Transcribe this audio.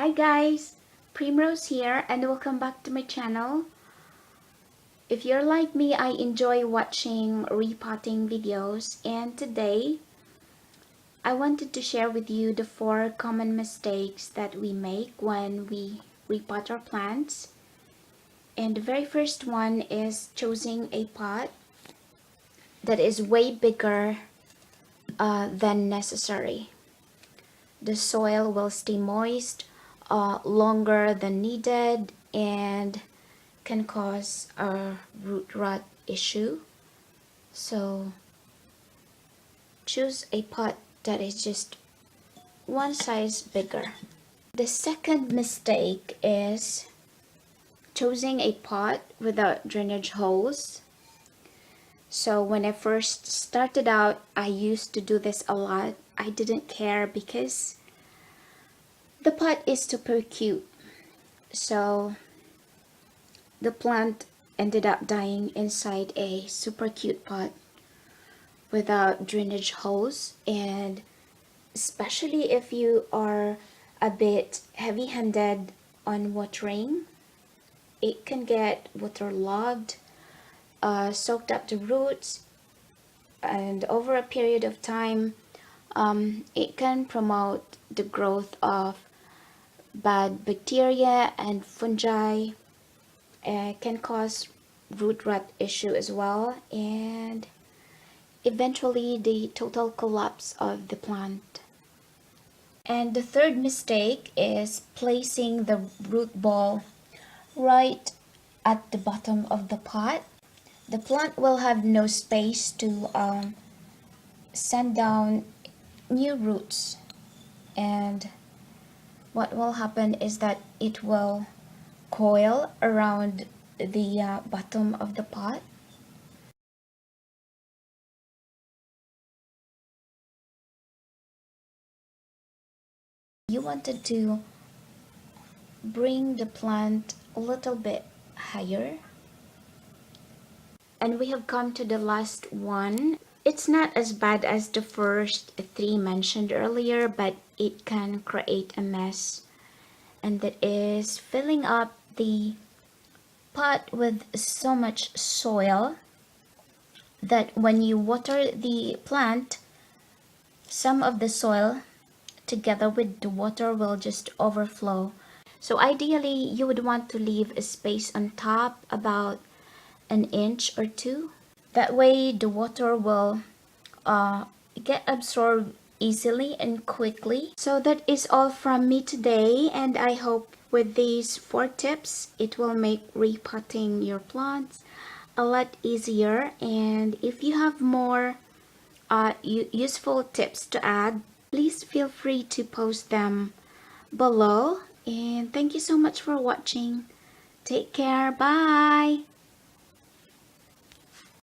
Hi guys, Primrose here and welcome back to my channel. If you're like me, I enjoy watching repotting videos, and today I wanted to share with you the 4 common mistakes that we make when we repot our plants. And the very first one is choosing a pot that is way bigger than necessary. The soil will stay moist longer than needed and can cause a root rot issue. So choose a pot that is just one size bigger. The second mistake is choosing a pot without drainage holes. So when I first started out, I used to do this a lot. I didn't care because the pot is super cute. So the plant ended up dying inside a super cute pot without drainage holes, and especially if you are a bit heavy-handed on watering, it can get waterlogged, soaked up the roots, and over a period of time it can promote the growth of bad bacteria and fungi. Can cause root rot issue as well, and eventually the total collapse of the plant. And the third mistake is placing the root ball right at the bottom of the pot. The plant will have no space to send down new roots, and what will happen is that it will coil around the bottom of the pot. You wanted to bring the plant a little bit higher. And we have come to the last one. It's not as bad as the first 3 mentioned earlier, but it can create a mess. And that is filling up the pot with so much soil that when you water the plant, some of the soil together with the water will just overflow. So ideally, you would want to leave a space on top about an inch or 2. That way the water will get absorbed easily and quickly. So that is all from me today, and I hope with these 4 tips it will make repotting your plants a lot easier. And if you have more useful tips to add, please feel free to post them below. And thank you so much for watching. Take care. Bye.